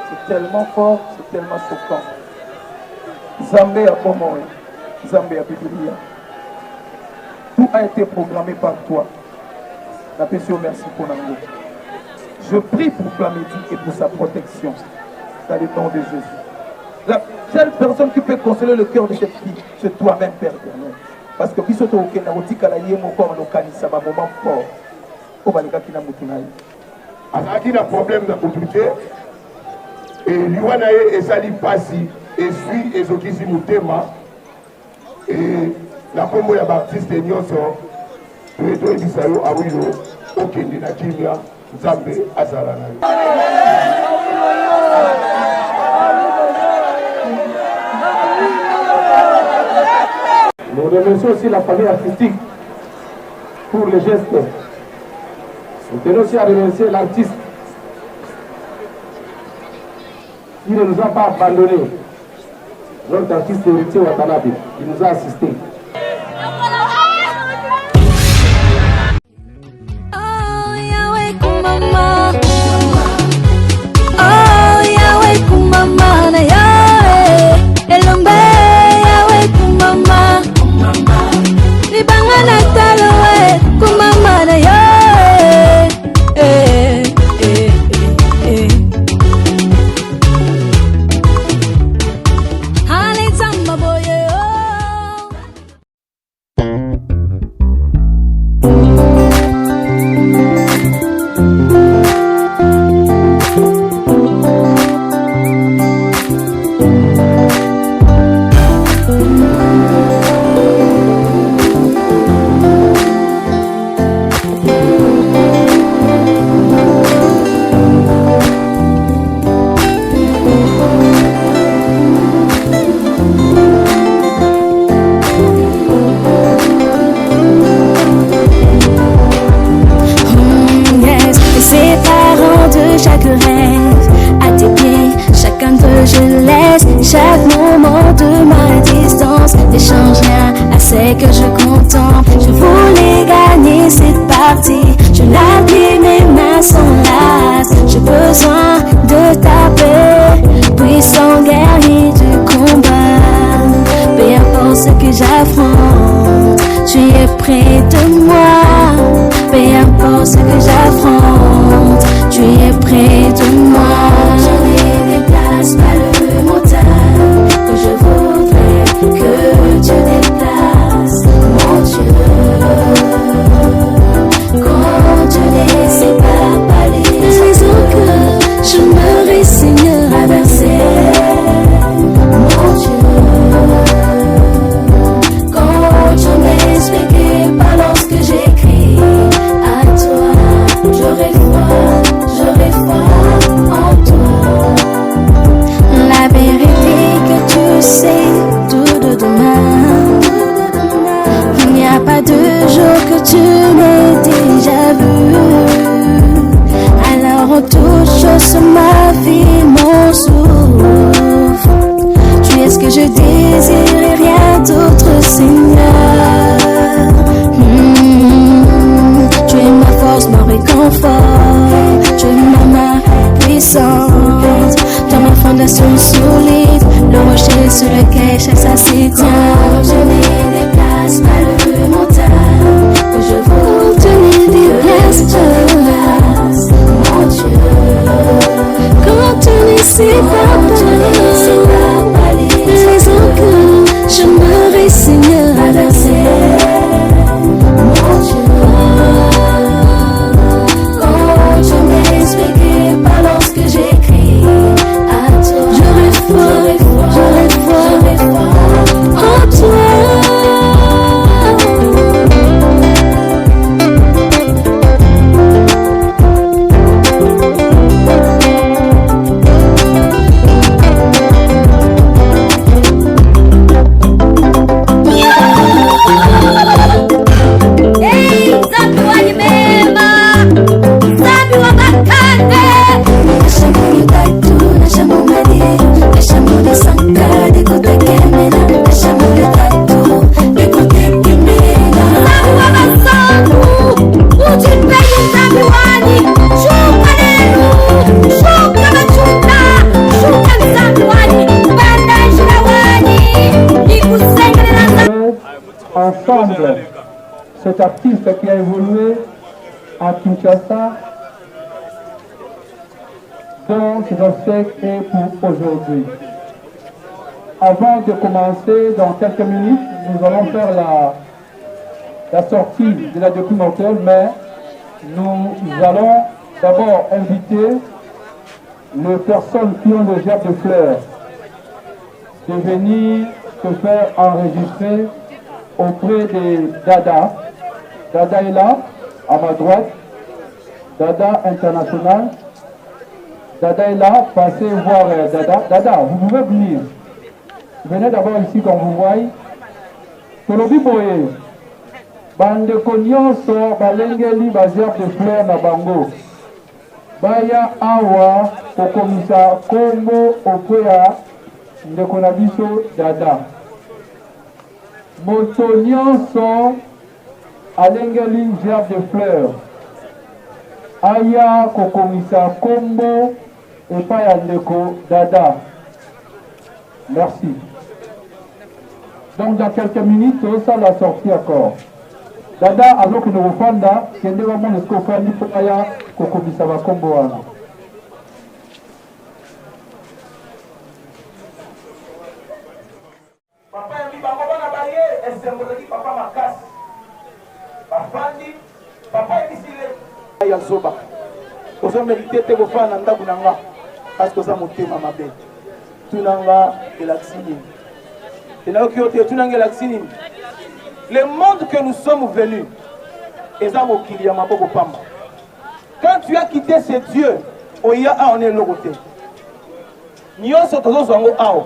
C'est tellement fort, c'est tellement choquant. Zambé a Pomoé, Zambé a Biblia. Tout a été programmé par toi. La personne, merci pour l'amour. Je prie pour Plamedi et pour sa protection. Dans le nom de Jésus. La seule personne qui peut consoler le cœur de cette fille, c'est toi-même, Père éternel. Parce que Bisoto Okena Otika la Yemo comme un Okanisa, un moment fort. Obalika Kina Mutunaï. Azaki a un problème d'autorité. Et Liwanae et Sali Passi et suit et Zokisi Mutema. Et la combo ya Baptiste Nyoso. Reto Ebisayo Awilo. Okende na Kimia. Zambé Azarana. Nous remercions aussi la famille artistique pour les gestes. Nous tenons aussi à remercier l'artiste qui ne nous a pas abandonnés. Notre artiste héritier Watanabe, qui nous a assistés. Chaque moment de ma distance ne change rien à ce que je contemple. Je voulais gagner cette partie. Je l'appuie, mes mains sont lasses. J'ai besoin de ta paix, puissant guerrier du combat. Peu importe ce que j'affronte, tu es près de moi. Peu importe ce que j'affronte, tu es près de moi. Je ne déplace pas le montagne que je voudrais que tu déplaces, mon Dieu. Quand tu ne sais pas les raisons que je me résigne à verser, mon Dieu. Quand tu m'expliques pas lorsque j'écris à toi, j'aurais froid, j'aurais froid. ensemble cet artiste qui a évolué à Kinshasa, dont ses obsèques est pour aujourd'hui. Avant de commencer, dans quelques minutes, nous allons faire la sortie de la documentaire, mais nous allons d'abord inviter les personnes qui ont le gerbe de fleurs de venir se faire enregistrer auprès de Dada. Dada est là, à ma droite. Dada International. Dada est là, passez voir Dada. Dada, vous pouvez venir. Venez d'abord ici comme vous voyez. Tolobi Boye. Bande Konyonso, Balengeli, Bazerbe de fleurs na bango. Baya awa, Kokomisa, Kombo, Okwea, Ndekonabiso, Dada. Moto Nyonso, Alengeli, gerbe de fleurs. Aya, Kokomisa, Kombo, et Paya Ndeko, Dada. Merci. Donc dans quelques minutes, ça la sortie encore. Dada, alors que nous fanda, qui est vraiment le scopani pour Aya, Kokomisa, Kombo. Papa yambi bango bana baye esembolaki papa makasi bafandi papa ebisile ya zoba ozomérite te kofana na ndako na nga parce que oza motema mabe tunanga elakisi nini enayoki yo te tunanga elakisi nini le monde que nous sommes venus eza mokili ya maboko pamba. Quand tu as quitté ce Dieu oya a on est eloko te nyonso tozozwa yango awa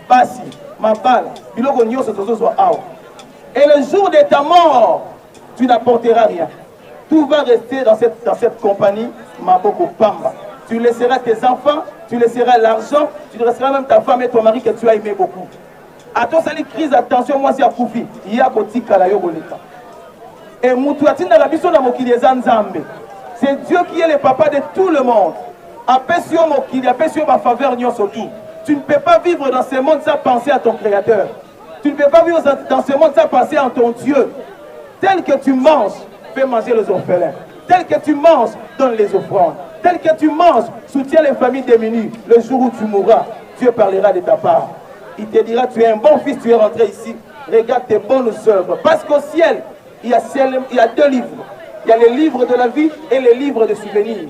basi mabala biloko nyonso tozozwa awa et le jour de ta mort tu n'apporteras rien. Tout va rester dans cette compagnie maboko pamba. Tu laisseras tes enfants, tu laisseras l'argent, tu laisseras même ta femme et ton mari que tu as aimé beaucoup. À toi ça les crise attention moi c'est à Koufi il y a kotika la yogoleka et mutu atinda la biso na mokili eza nzambe. C'est Dieu qui est le papa de tout le monde. Apesio mokili apesio ba faveur nyonso tout. Tu ne peux pas vivre dans ce monde sans penser à ton Créateur. Tu ne peux pas vivre dans ce monde sans penser à ton Dieu. Tel que tu manges, fais manger les orphelins. Tel que tu manges, donne les offrandes. Tel que tu manges, soutiens les familles démunies. Le jour où tu mourras, Dieu parlera de ta part. Il te dira, tu es un bon fils, tu es rentré ici. Regarde tes bonnes œuvres. Parce qu'au ciel, il y a deux livres. Il y a les livres de la vie et les livres de souvenirs.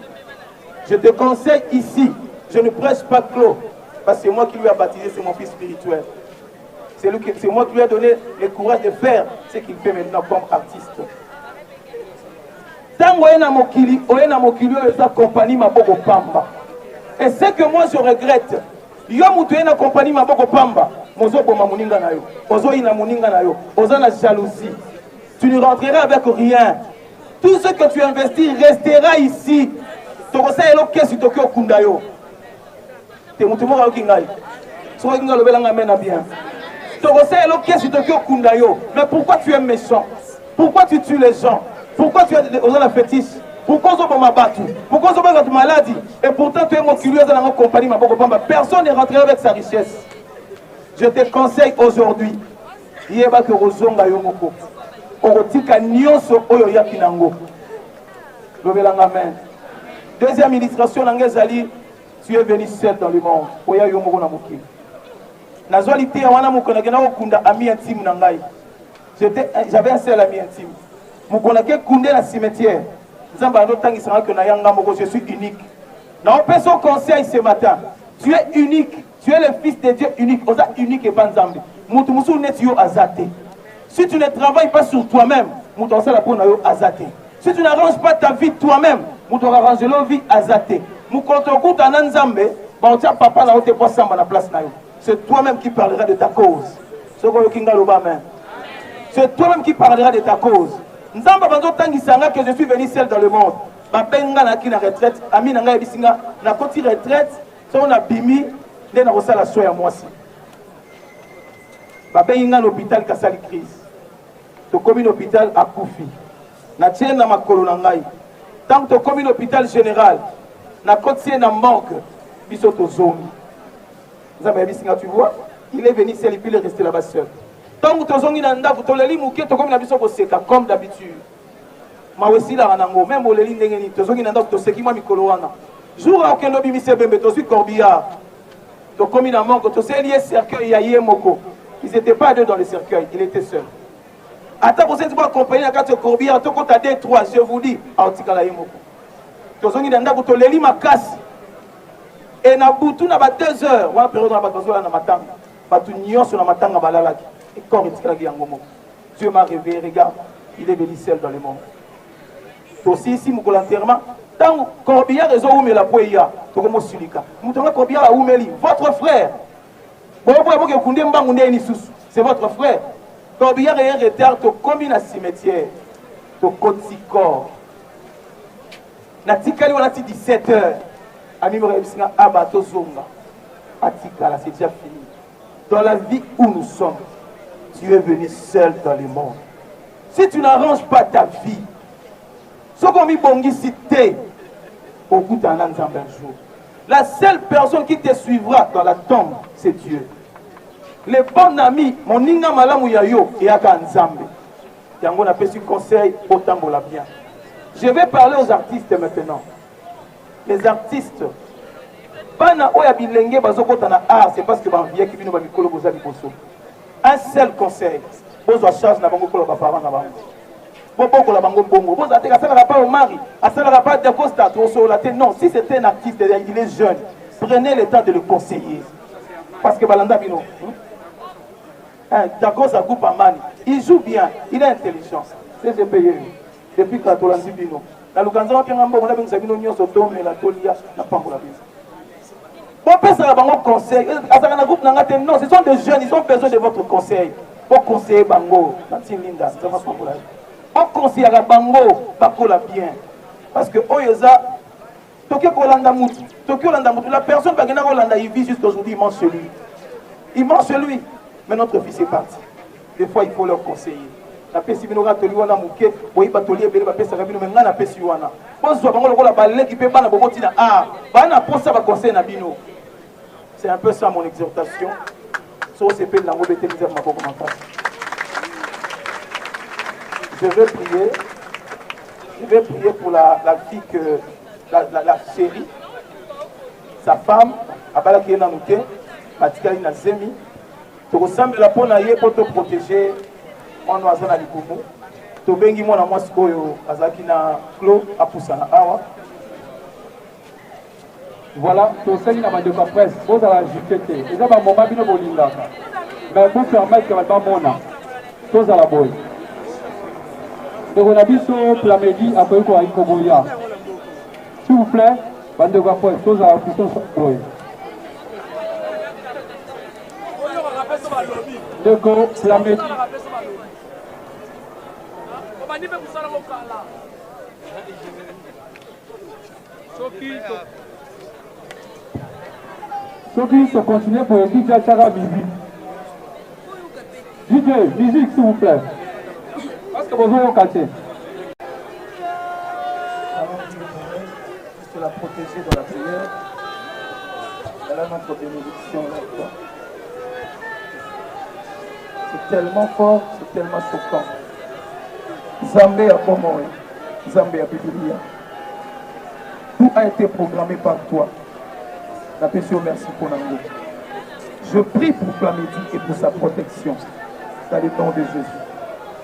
Je te conseille ici, je ne prêche pas Claude. Parce que c'est moi qui lui ai baptisé, c'est mon fils spirituel. C'est moi qui lui ai donné le courage de faire ce qu'il fait maintenant comme artiste. Et ce que moi je regrette, jalousie. Tu ne rentreras avec rien. Tout ce que tu investis restera ici. Mais pourquoi tu es méchant? Pourquoi tu tues les gens? Pourquoi tu as la fétiche? Pourquoi tu as battu? Pourquoi tu as maladie? Et pourtant tu es mon curieux dans la compagnie. Personne n'est rentré avec sa richesse. Je te conseille aujourd'hui. Deuxième illustration, tu es venu seul dans le monde. J'avais un seul ami intime. Je cimetière. Je suis unique. Dans un conseil ce matin, tu es unique. Tu es le fils de Dieu unique. Unique et pas Nzambi. Si tu ne travailles pas sur toi-même, si tu n'arranges pas ta vie toi-même, tu arranges la vie azate. C'est toi-même qui parlera de ta cause. C'est toi-même qui parlera de ta cause. Que je suis venu seul dans le monde. Je retraite. Na koti retraite. On a bimi. Na la soya moi aussi. Babenga l'hôpital Kasali crise. To comme l'hôpital à Koufi. Na tienne na makolo na ngai. Tant que comme l'hôpital général. Na koti na manque. Biso to zomi. Tu vois, il est venu seul et puis il est resté là-bas seul. Tant que tu as dit que comme d'habitude. Ma aussi là en même au leli ndengeni to zongi nanda to seki moi mikolo wana jour a aucun lobby mise bembe to suis corbillard to comme na manque to c'est lié cercueil ya yemoko ils étaient pas deux dans le cercueil il était seul attends vous êtes pas accompagné à quatre corbillard to kota D3 je vous dis a otika la yemoko to zongi nanda to leli makasi et na butu na ba 2 heures wa période na ba tozola na matanga ba tu nyonso na matanga balalaki et corps etika la yangomo Dieu m'a réveillé regarde il est béni seul dans le monde aussi ici mon enterrement tant corbillard les ont la poya to comme sulika mutonga corbillard a oumeli votre frère c'est votre frère corbillard est un retard to combine à cimetière to kotikor na tikali on a 17 heures ami me réussir à bateau zonga atikala c'est déjà fini dans la vie où nous sommes tu es venu seul dans le monde si tu n'arranges pas ta vie ce qu'on mi bongi cité au bout d'un an jour. La seule personne qui te suivra dans la tombe, c'est Dieu. Les bons amis, mon ninga malamu yayo et aka nzambe. Yango na pesi conseil autant la bien. Je vais parler aux artistes maintenant. Les artistes bana oya bilenge bazokota na art, c'est parce que ba vie ki bino ba mikolo boza liboso. Un seul conseil, bozo charge na bango ko ba parents na bango. Non, si c'était un artiste, il est jeune, prenez le temps de le conseiller. Parce que Balanda Bino, d'accord, ça coupe à Mani. Il joue bien, il est intelligent. C'est payé. Depuis que tu l'as Bino. La Lukanza, on a bien Sabino Nyon, Soto, mais la Tolia n'a pas pour la vie. Mon père, ça va un conseil. Non, ce sont des jeunes, ils ont besoin de votre conseil. Pour conseiller Bango, Linda, ça va pas pour la vie. On conseille à Bango, Bakola bien. Parce que Oyoza, Tokyo Kolanda Moutou, la personne qui va Rolanda, il vit jusqu'aujourd'hui, il mange chez lui. Il mange chez lui. Mais notre fils est parti. Des fois, il faut leur conseiller. La personne qui va Toliwana Mouké, oui, Batolier, Bélé, Bapé, Sarabino, mais la personne qui va Bango, la qui peut pas la Bobotina. Ah, Bana pour ça va conseiller Nabino. C'est un peu ça mon exhortation. Sauf c'est pas de la mauvaise misère, ma commentaire. Je vais prier pour la fille que la chérie, sa femme, Abala qui est dans nous, Matikali Nazemi. Tu ressembles la peau pour te protéger. On va aller à l'Ikoumou. Tu bengi moi na moi sikoyo azaki na Klo apusana awa. Voilà, tu sais qu'il y a de la presse, vous allez ajouter. Et là, mon mari ne bolinga. Mais vous permettez que votre mona, tous à la boy. Et on a dit sur la midi après quoi il Koboya. S'il vous plaît, bande de presse, tous à la puissance boy. D'accord, la midi. Ceux qui se continuent pour le DJ Chara Bibi. DJ, musique s'il vous plaît. Parce que vous avez un quartier. Juste la protéger dans la prière. Elle a notre bénédiction là. C'est tellement fort, c'est tellement choquant. Zambé a Pomoé, Zambé a Bibilia. Tout a été programmé par toi. La personne, merci pour l'amour. Je prie pour Flamédi et pour sa protection. Dans le nom de Jésus.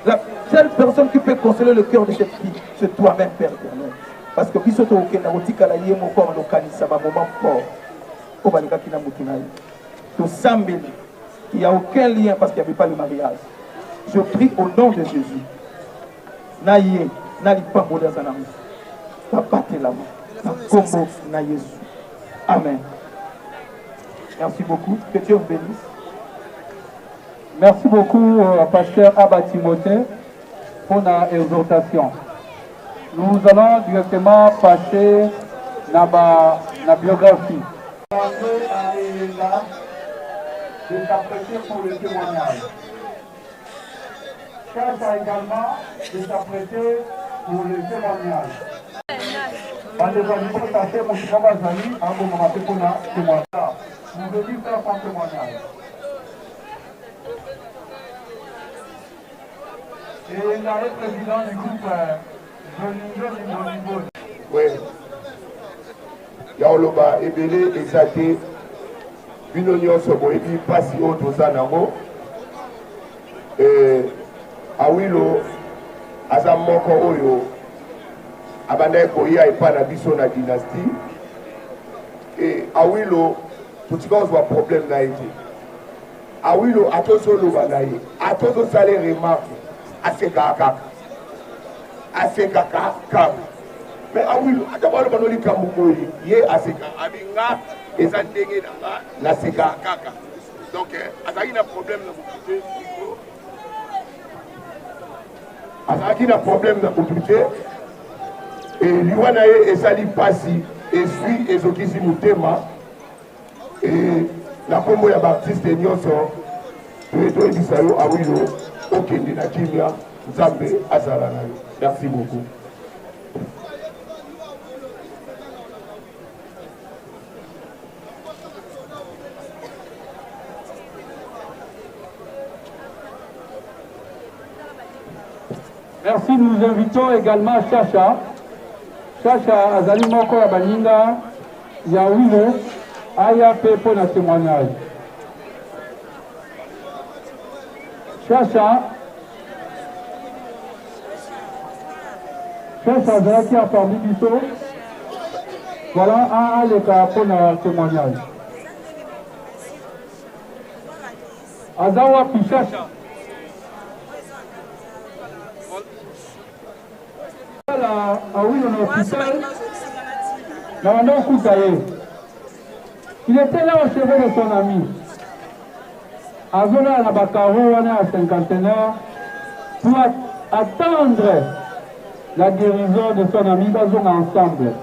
La seule personne qui peut consoler le cœur de cette fille, c'est toi-même, Père éternel. Parce que si tu as un moment fort, il n'y a aucun lien parce qu'il n'y avait pas le mariage. Je prie au nom de Jésus. Naïe, n'allez pas mourir dans l'amour. Papa te l'amour. Amen. Merci beaucoup. Que Dieu vous bénisse. Merci beaucoup, pasteur Abba Timothée, pour la exhortation. Nous allons directement passer dans la biographie. De s'apprêter pour le témoignage. Cherche également de s'apprêter pour le témoignage. Vous devez faire son témoignage. Et l'arrêt-président du groupe Joningo. Oui. Yaoloba ebele exaté bino nyonso boyebi pasi oyo toza nango awilo aza moko oyo abandaki koya epai na biso na dynastie awilo totika kozwa problème na ye te awilo atozoloba na ye atozosala remarque asekaka kaka mais awilo ata baloba no likambo boye ye aseka abinga eza ndenge nanga naseka kaka donc azalaki na problème na bokute azalaki na problème na bokute liwa na ye esali mpasi esui ezokisi motema na nkombo ya baartiste nyonso toyebisa yo awilo okende na kimia nzambe azala na yo. Merci beaucoup. Merci, nous invitons également Chacha. Chacha Azali Moko ya Baninga, Yawilo, Aya Pepo na témoignage. Chacha Azali a parmi Bisso. Voilà un les pour na témoignage. Azawa Pichacha. Il était là au chevet de son ami. Azola Nabakaro à cinquantenaire pour attendre la guérison de son ami. Ils sont ensemble.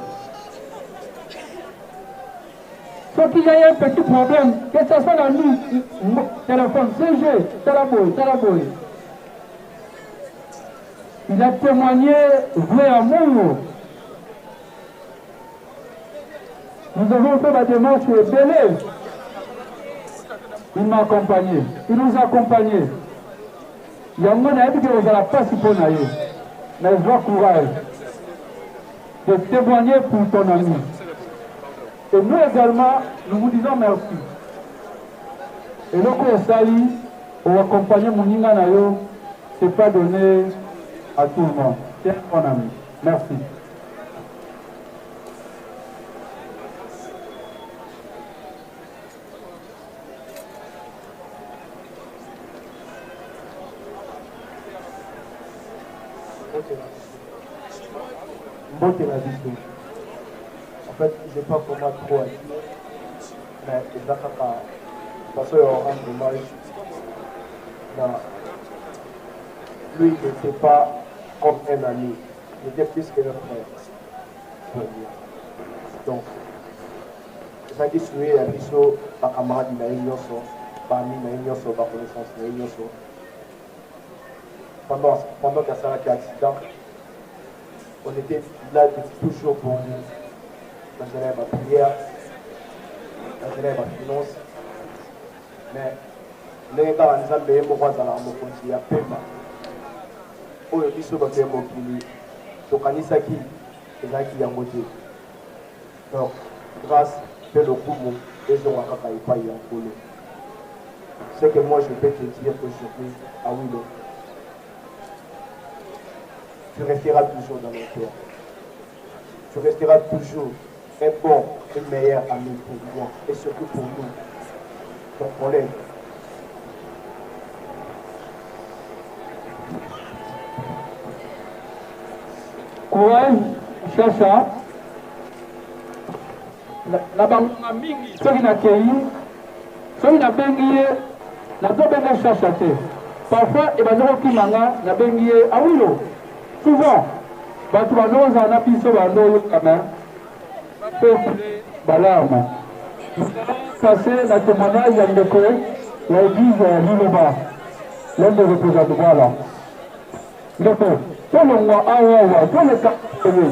Sauf qu'il y a un petit problème, que ce soit la nuit, téléphone, CG, Talaboy. Il a témoigné vrai amour. Nous avons fait la démarche belle. Il m'a accompagné. Il nous a accompagnés. Il y a un moment qui vous a pas si bon ailleurs. Mais je vois courage de témoigner pour ton ami. Et nous également, nous vous disons merci. Et le coup Sali, pour accompagner mon Ninga Nayo, ce n'est pas donné à tout le monde. C'est mon ami. Merci. Mbote la vision. En fait, je n'ai pas vraiment trop à dire, mais il va faire parce qu'on rend hommage. Lui, il n'était pas comme un ami, il était plus que un frère. Donc, ça qui suit la vision, par camarade, il a une notion, parmi une notion, par connaissance, il a une notion. Pendant qu'il y a ça, accident, on était là toujours pour lui. Dans la prière, dans la finance. Mais les gars, nous avons des mots dans la mokonzi ya pema. Oyo biso ba te mokili. To kanisa ki ezaki ya moté. Donc, grâce à le kumu, les gens ont pas eu un polo. Ce que moi je peux te dire aujourd'hui, à Wilo, tu resteras toujours dans nos cœurs. Tu resteras toujours un bon et meilleur ami pour moi et surtout pour nous. Donc on l'aime. Courage, Chacha. La bangonga mingi, soki na kei, soki na bengi, na to benga Chacha te. Parfois, et bazoko kimanga, na bengi Awilo. Souvent, batu banoza na biso banoyo kama peuple balarme. Nous allons passer la témoignage à l'école de l'église Liloba, l'un des représentants. Voilà. L'école. Tout le monde a ouawa, tout le monde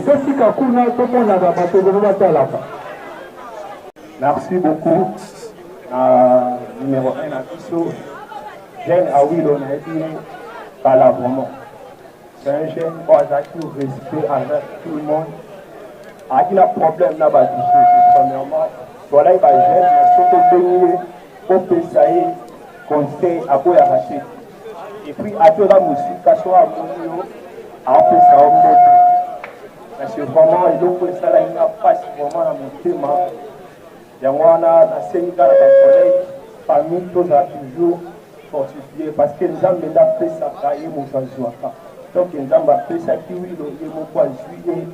tout ce qu'on a, tout le monde a battu de l'autre. Merci beaucoup. Numéro 1 à Bisso. Jeune Awilo n'a été pas là vraiment. c'est un jeune qui a tout respect envers tout le monde. Il a un problème là bas premièrement. Voilà, il va jeune, mais surtout au PSAE, conseil à quoi arracher. Et puis à tout la musique, à soi à mon à PSAE. Parce que vraiment, il faut que ça là, il n'a pas vraiment dans mon thème. Il y a moi, dans Sénégal, parmi tous, toujours fortifié. Parce que nous avons fait ça, mon Zanzouaka. Donc, nous avons fait ça, qui oui, mon point juillet.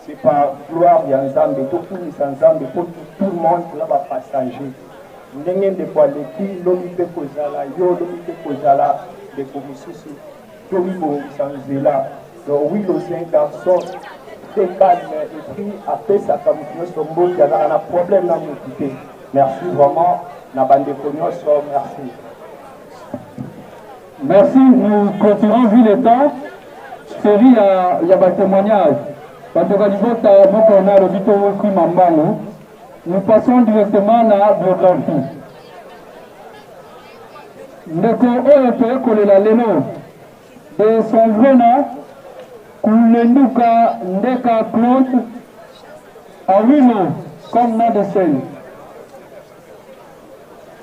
C'est par gloire, il y a un Zambé, tout le monde là va passager. Nous avons des fois les filles, l'homme peut poser là, l'homme peut poser là, des commissions, tout le monde s'en là. Donc, oui, les garçons, c'est calme, et puis après ça, comme nous sommes beaux, il y a un problème dans mon côté. Merci vraiment, la bande de connaissances, merci. Merci, nous continuons vu le temps. Série, il y a un témoignage. Nous passons directement à la biographie. Ndeko Oepe Kolela Leno, de son vrai nom, Koulenduka Ndeka Claude Awilo, comme nom de scène.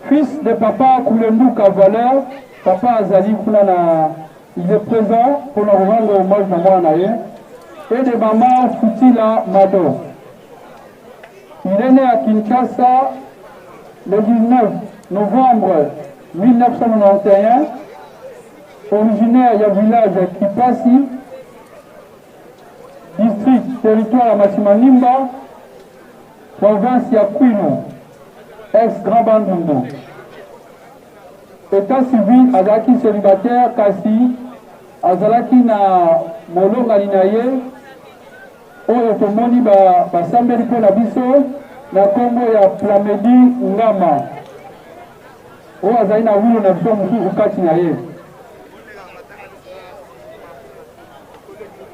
Fils de papa Koulenduka Valeur, papa Azali Koulana, il est présent pour nous rendre hommage à moi et de maman Futila Mado. Il est né à Kinshasa le 19 novembre 1991, originaire du village Kipasi, district territoire Masimanimba, province Yakuino, ex-Grand Bandundu. État civil, Azaki célibataire, Kasi, Azalaki na Molonga Linaye, oyo tomoni basambeli mpo na biso na kombo ya Plamedi Ngama oyo azali na wilo na biso mosusu kati na ye.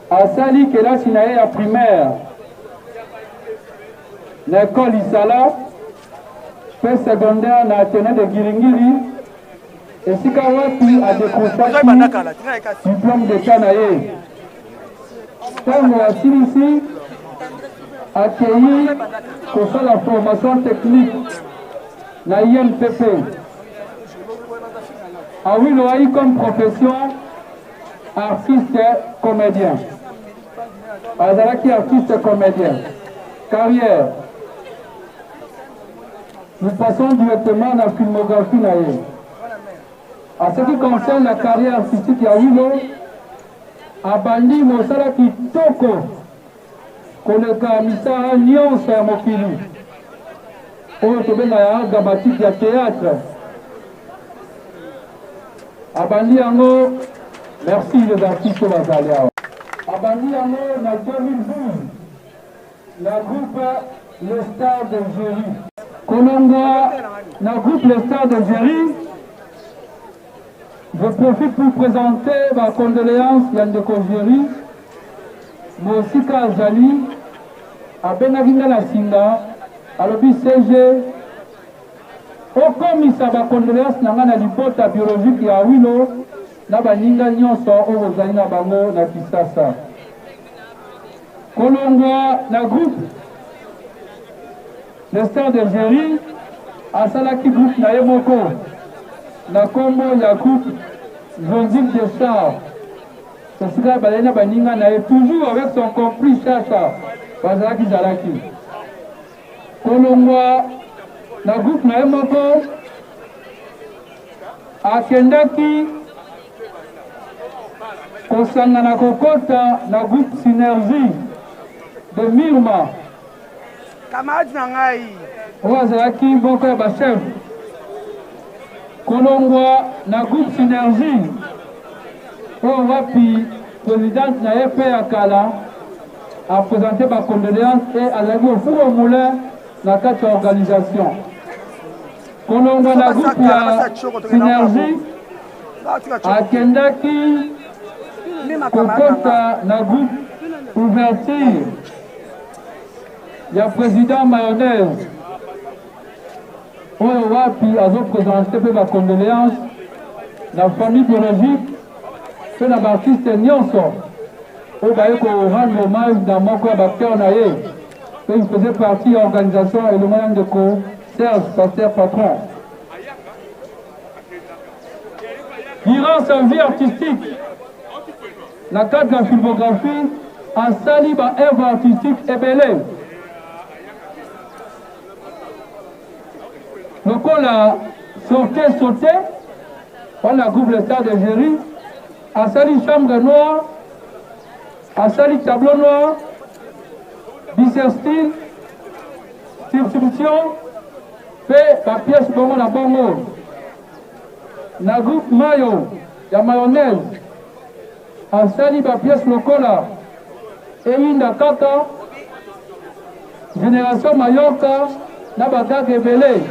Asali kelasi na ye ya primaire na ekole Isala mpe secondaire na Atene de Giringiri, esika wapi adekrochaki diplôme d'état na ye. Ntango asilisi accueilli pour la formation technique na INPP. Awilo a eu comme profession artiste comédien. Azalaki artiste comédien. Carrière. Nous passons directement à la filmographie na ye. En ce qui concerne la carrière artistique d'Awilo, abandi mosala kitoko koleka misala nyonso ya mokili oyo tobenga ya dramatique ya théâtre. Abandi yango, merci les artistes bazali awa. Abandi yango na 2012 na groupe Les Stars d'Algérie. Kolonga na groupe Les Stars d'Algérie. Je profite pour présenter ma condoléance Yandeko Géry, Mosika Azali, à Benaginga la Singa, à l'obis CG, au commissaire ma condoléance n'a pas l'hypothèse biologique ya Wilo, n'a pas ninga nyonso au Rosalina Bango na Kisasa. Kolonga na groupe Les Stars d'Algérie, à Salaki groupe na Yemoko. Na kombo ya groupe Joseph Deschamps. C'est ce que Balena Baninga n'a toujours avec son complice Chacha. Bazaki Zalaki. Kolongwa na groupe na Emoko Akendaki Kosanga na Kokota na groupe Synergie de Mirma. Camarade Nangai. Oazalaki Boko ya Bachef. Kolongwa na groupe Synergie oyo wapi présidente na ye mpe ya kala a présenté ma condoléance et azalaki ofuko moulin na kati ya organisation. Kolongwa na groupe ya Synergie akendaki kokota na groupe Ouverture ya président Mayonnaise oyo wapi azoprésente mpe bacondoléance na famille biologique mpe na baartiste nyonso au Baïko rendre hommage dans mon corps d'acteur naïe. Il faisait partie de l'organisation et le moyen de co Serge, pasteur patron. Durant sa vie artistique, la cadre de la filmographie a sali par œuvre artistique et belle. Le col a sauté, on a groupe le stade de Géry, a sali chambre noire, a sali tableau noir, bisextile, substitution, fait par pièce bongo na bongo. Na groupe mayo, ya mayonnaise, a sali par pièce lokola, et une kaka, génération mayoka, na bagage ebele.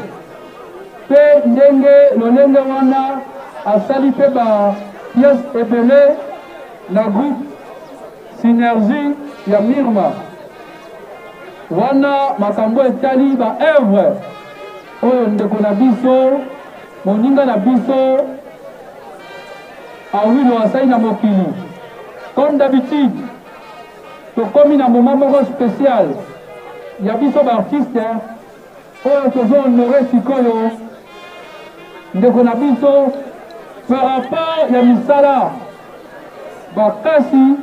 Fait ndenge, lolenge wana, a sali fait par pièce ebele, na groupe synergie, ya Mirma. Wana makambo etali ba œuvre oyo ndeko na biso moninga na biso awilo asali na mokili. Comme d'habitude tokomi na moment moko spécial ya biso baartiste oyo tozo honore sikoyo ndeko na biso par rapport ya misala bakasi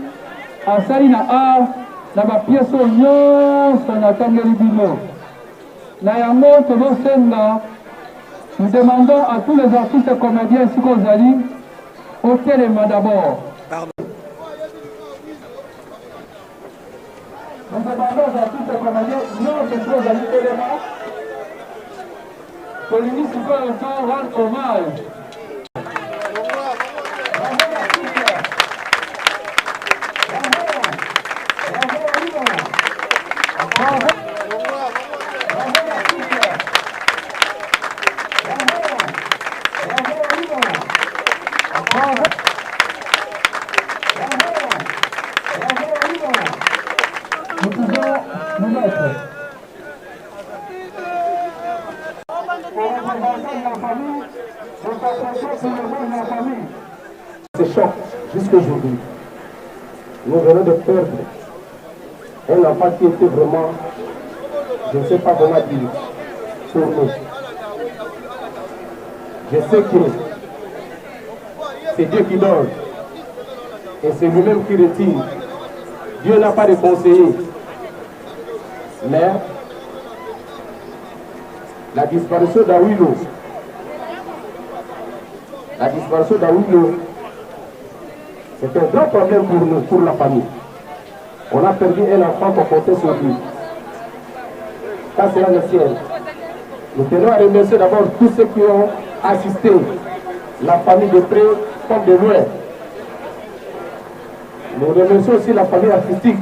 asali na art na bapiese oyo nyonso natangeli bino na yango tozosenga. Nous demandons à tous les artistes comédiens ici qu'Ozali au téléma d'abord. Nous demandons aux artistes comédiens non de qu'Ozali téléma que l'unique rendre hommage. Nous pouvons nous mettre. C'est choc jusqu'aujourd'hui. Nous venons de perdre un enfant qui était vraiment, je ne sais pas comment dire, pour nous. Je sais que c'est Dieu qui donne et c'est lui-même qui retire. Dieu n'a pas de conseiller. Mais la disparition d'Awilo, c'est un grand problème pour nous, pour la famille. On a perdu un enfant qu'on portait sur lui. Ça c'est le ciel. Nous tenons à remercier d'abord tous ceux qui ont assisté, la famille de près comme de loin. Nous remercions aussi la famille artistique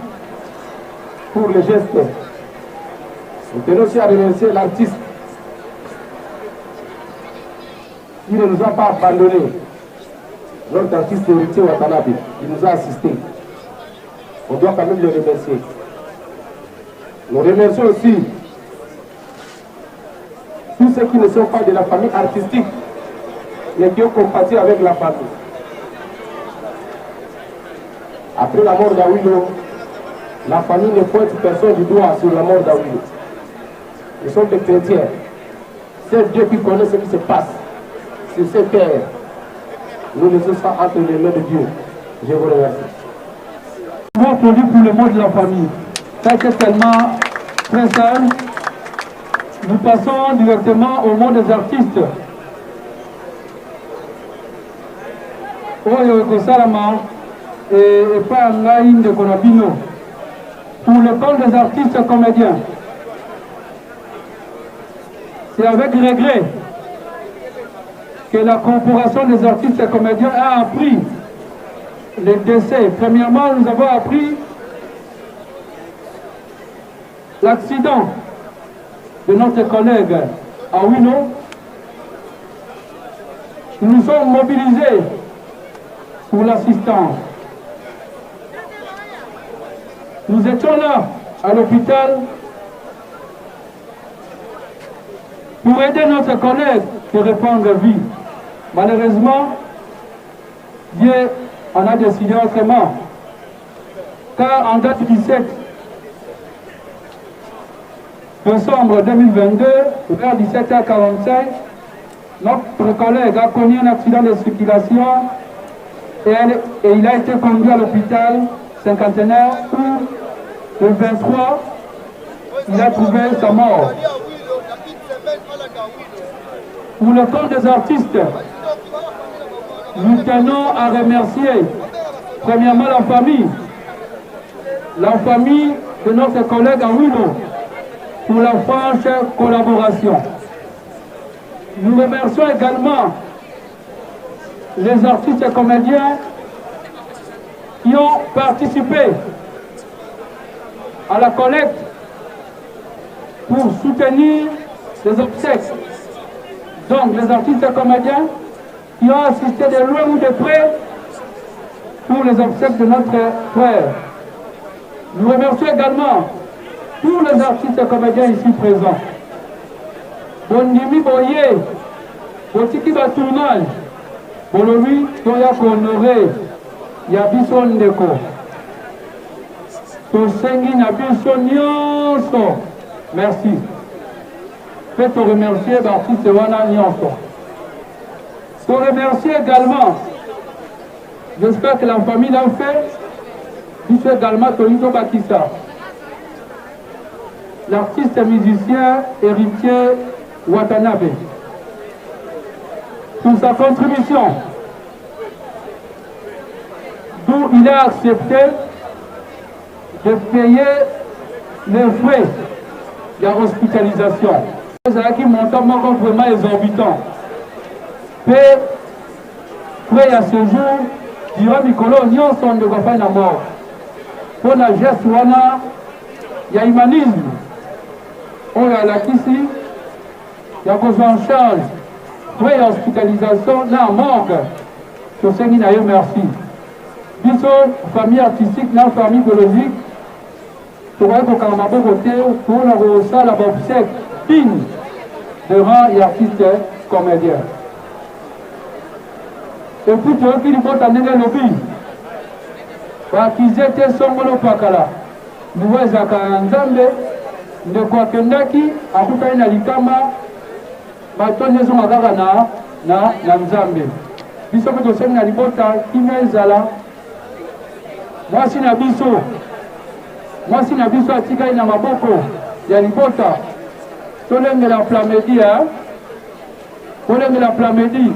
pour les gestes. Nous tenons aussi à remercier l'artiste qui ne nous a pas abandonnés. Notre artiste héritier Watanabe, il nous a assistés. On doit quand même le remercier. Nous remercions aussi tous ceux qui ne sont pas de la famille artistique, mais qui ont compati avec la famille. Après la mort d'Awilo, la famille ne pointe personne du doigt sur la mort d'Awilo. Nous sommes des chrétiens. C'est Dieu qui connaît ce qui se passe sur cette terre. Nous laissons ça entre les mains de Dieu. Je vous remercie. Nous applaudissons pour le mot de la famille. Ça c'est tellement très simple. Nous passons directement au mot des artistes. Oyo Kosalama et pas Ngaïn de Konabino. Pour le compte des artistes comédiens. C'est avec regret que la corporation des artistes et comédiens a appris les décès. Premièrement, nous avons appris l'accident de notre collègue Awilo. Nous nous sommes mobilisés pour l'assistance. Nous étions là, à l'hôpital, pour aider notre collègue de reprendre vie. Malheureusement, Dieu en a décidé autrement. car en date du 17 décembre 2022, vers 17h45, notre collègue a connu un accident de circulation et il a été conduit à l'hôpital cinquantenaire où le 23, il a trouvé sa mort. Pour le compte des artistes, nous tenons à remercier premièrement la famille de notre collègue Awilo pour la franche collaboration. Nous remercions également les artistes et comédiens qui ont participé à la collecte pour soutenir les obsèques. Donc les artistes et comédiens qui ont assisté de loin ou de près pour les obsèques de notre frère. Nous remercions également tous les artistes et comédiens ici présents. Bondimi Boye, Botiki ba tournage, Bolobi, Toya Honoré, Yabiso Ndeko. Tosengi Nabiso Nyonso. Merci. Faites remercier l'artiste Wana Nyonso. Pour remercier également, j'espère que la famille l'a fait, puisque également Tonito Bakissa, l'artiste et musicien héritier Watanabe, pour sa contribution, d'où il a accepté de payer les frais de hospitalisation. Qui montent vraiment exorbitant. Frais à ce jour, durant Mikolo, nous sommes de Gafay na mort. Pour la geste, il y a humanisme. On a la ici, il y a cause en charge. Frais à hospitalisation, là en morgue. Je sais qu'il y a eu merci. Biso, famille artistique, la famille biologique, pour être au Karamabo côté, pour la salle à obsèque, digne devant les artistes comédiens. Et puis, tu vois qu'il faut t'amener le lobby. Parce qu'ils étaient songolo pakala. Nous voyons Zakaranzambe, de quoi que Ndaki, en tout cas, il y a l'Ikama, Baton Yeson Agara na Nzambe. Ils sont tous les Nalibota, Kimezala. Moi, si Nabiso, Atika, il y a Maboko, il y a Libota. Tolenge la Plamedi, hein? Tolenge la Plamedi.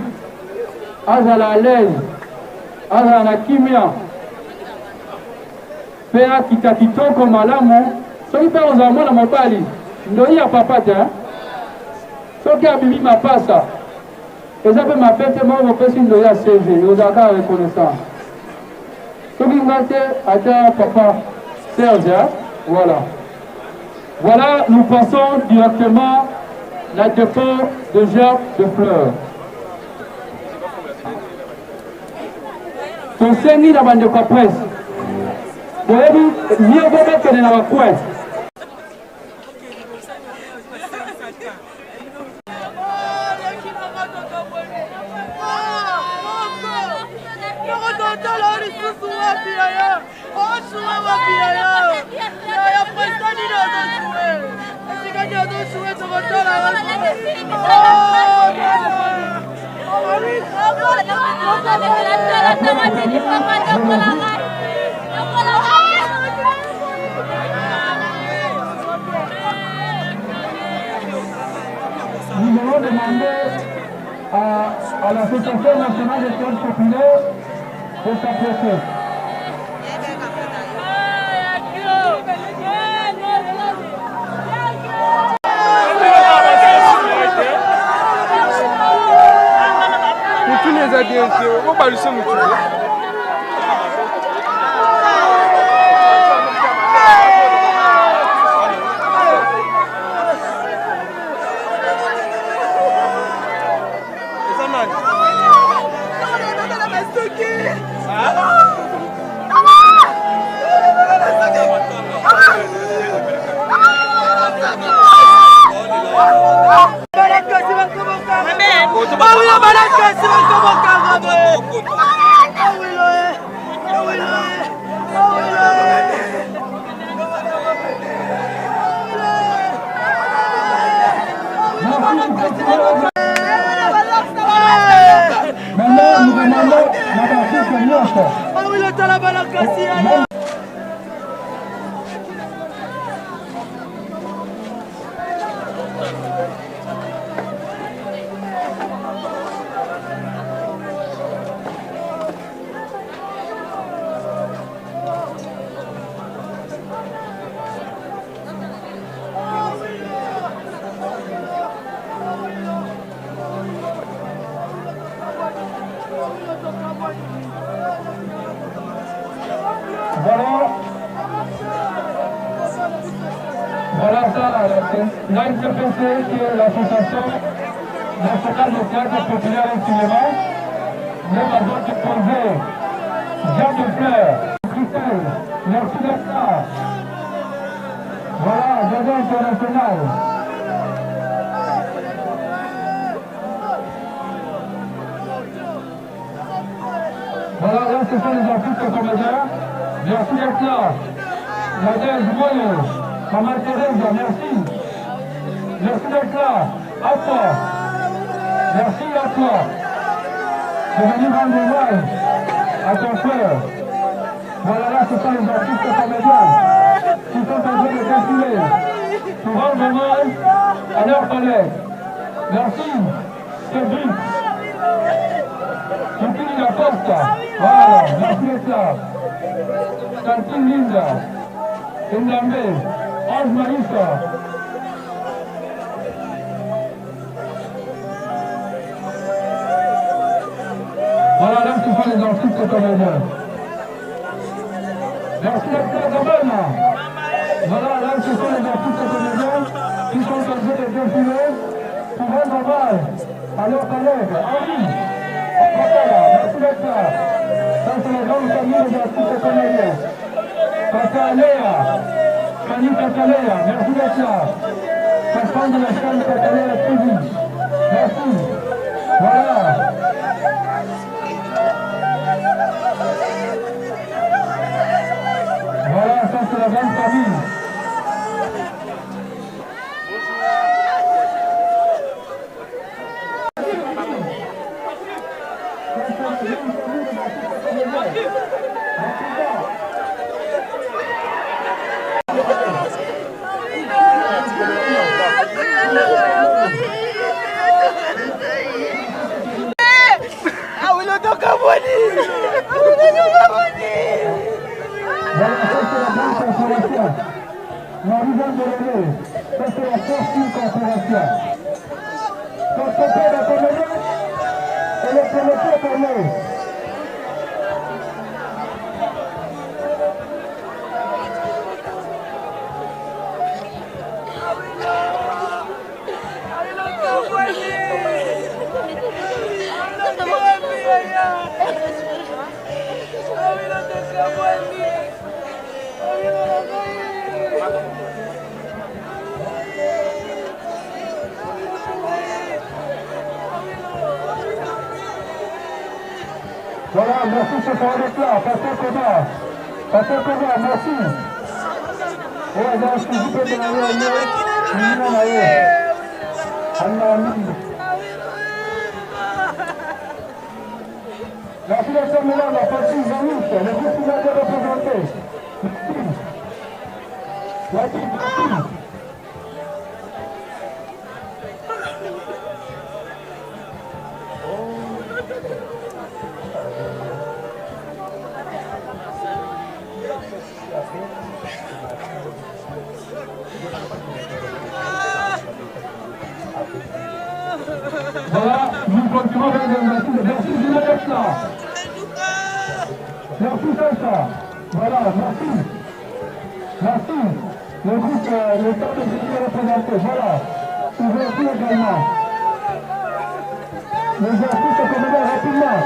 Azala à l'aise, Azala na kimia. Pea kitakitoko malamu. Soki pe ozamo na mobali, ndoi ya papa te, hein? Soki abibi mapasa. Eza pe mapete mo pesi ndoi ya seze, ozaka reconnaissant. Soki ngate ata papa Serge, hein? Voilà. Voilà, nous passons directement la dépôt de gerbes de fleurs. Tosengi na bande kwa presse. Boyebi, mieux vaut mettre dans la presse. Nous allons demander à l'Association nationale des théâtres populaires de s'approcher. Tous les adhérents, on va le semer. Voilà ça, l'ANCPC qui est l'association nationale de théâtre populaire et cinéma. Nous avons déposé Jean de Fleur, Christelle, merci d'être là. Voilà, Jardin international. Voilà, là ce sont les artistes comédiens. Merci d'être là. Nadège Moyo, Maman Thérèse, merci. Merci d'être là. À toi. Merci à toi. De venir rendre hommage à ton frère. Voilà, là ce sont les artistes comédiens qui sont en train de défiler pour rendre hommage à leurs collègues. Merci, Cédric. Tantine La Costa, voilà, merci d'être là. Tantine Linda, Ndambe, Ange Marissa. Voilà, là, ce sont les artistes comédiens. Merci d'être là, Gabana. Voilà, là, ce sont les artistes comédiens qui sont en train de défiler pour rendre hommage à leurs collègues. Henri. Merci d'être là. Ça, c'est la grande famille des artistes comédiens. Tata Léa, Fanny Tata Léa, merci d'être là. Patron de la chaîne Tata Léa TV. Merci. Voilà. Voilà, ça, c'est la grande famille. Marie-Jeanne Deleuze, ça c'est la fortune corporation. Quand on fait la comédie, elle est promotion pour nous. Voilà, merci ce soir d'être là, Pasteur Koda. Pasteur Koda, merci. Et alors, si vous pouvez aller à nous, merci d'être là, la partie Zanus, le groupe qui m'a été représenté. Merci. Voilà, nous continuons avec les merci de l'être là. Merci Sacha. Voilà, merci. Merci. Le groupe, le temps de venir représenté. Voilà. Ouverture également. Les artistes comédiens rapidement.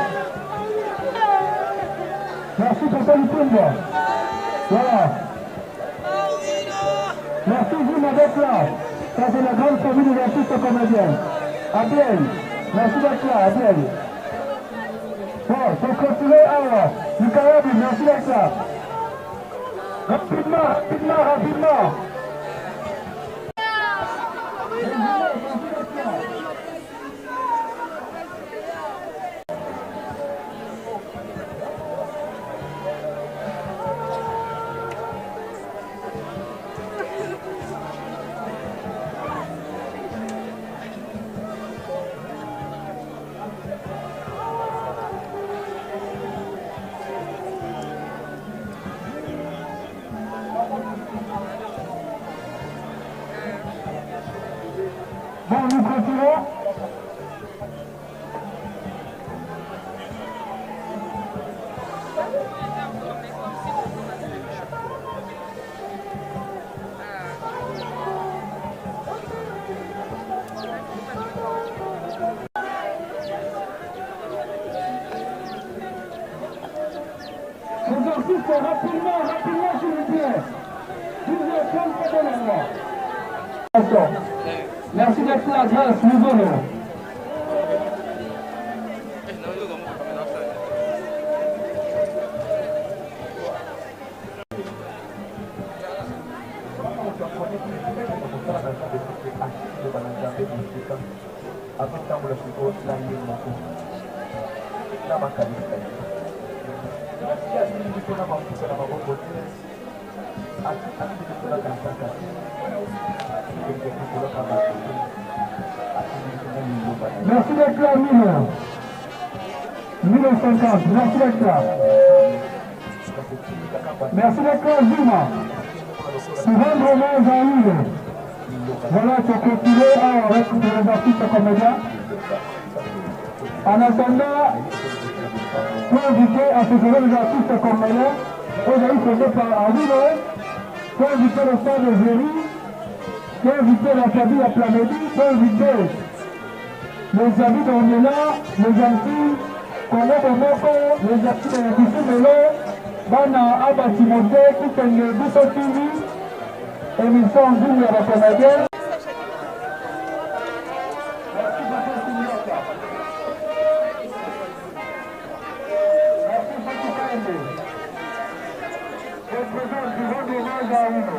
Merci Papa Lupumba. Voilà. Merci vous d'être là. Ça c'est la grande famille des artistes comédiens. Abel, merci d'être là, Abel. Bon, pour continuer, alors, Lucas, merci d'être là. Rapidement. Bon, nous continuons. Les artistes, rapidement, s'il vous plaît. 12h30, pas de l'endroit. Merci d'être là, grâce, nous allons. Merci d'être là, 1050, merci d'être là. Merci d'être là, Zuma. Pour rendre hommage à Hugo. Voilà, c'est clôturé avec les artistes comédiens. En attendant, pour inviter à ce jour les artistes comédiens, aujourd'hui c'est par Hugo, pour inviter le stade de Géry, pour inviter la famille à Plamedy, pour inviter les amis d'Ondela, les Antilles, Congo de Moko, les artistes de Kissimelo, Bana Abatimote, Kitenge, Biso TV, émission Zoom à la Canadienne. Merci beaucoup, Signota. Merci beaucoup, Kaende. Je présente du rendre hommage à Uno.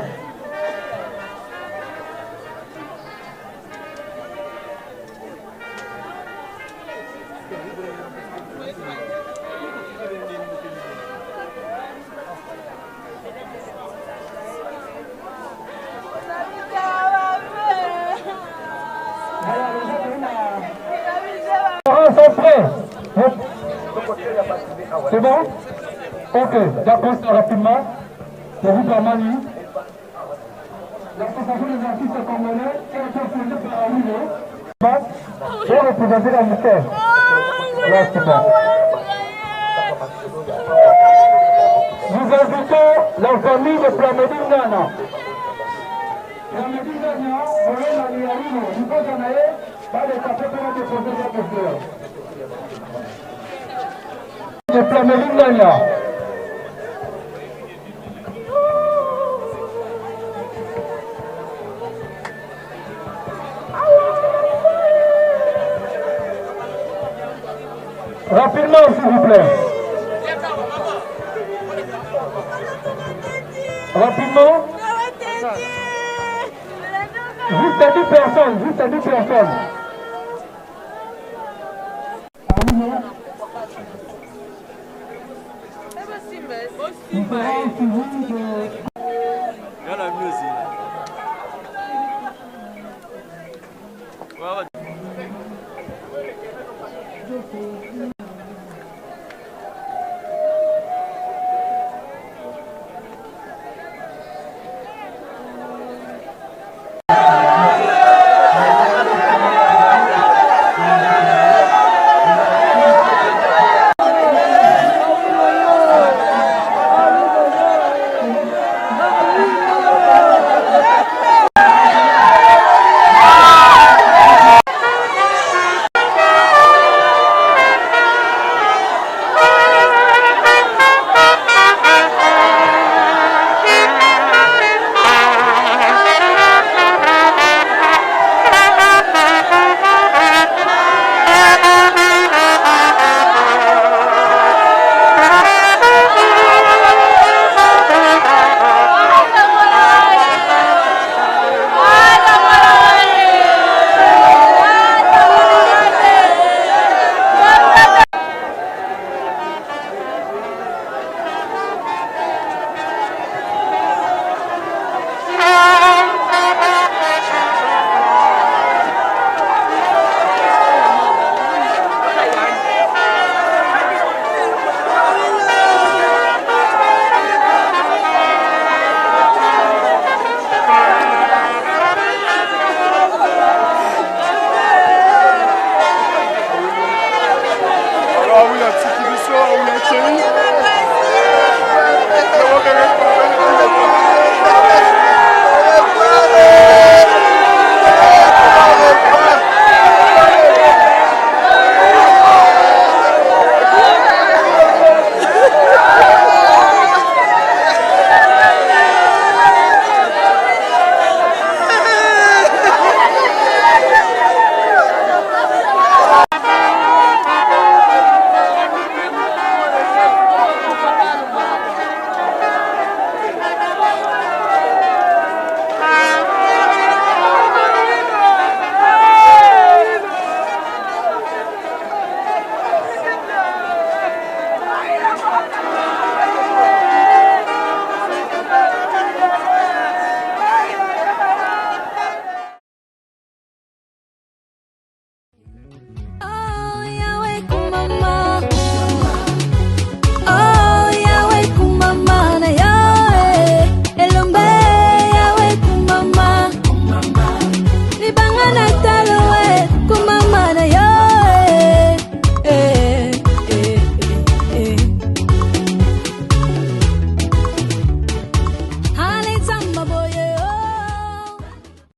Sont prêts. C'est bon? Ok, d'accord, rapidement. Je vous permets. L'association des artistes congolais est représentée par Aouno. Pour représenter la mystère. Là, c'est bon. Nous invitons la famille de Plamedy Ngana. Plamedy Ngana, Moïna Niaouno, nous pouvons en aller. De Plamedy Ngana. Rapidement, s'il vous plaît. Rapidement. Juste à 10 personnes, juste à 10 personnes. Nous ferons un suivi de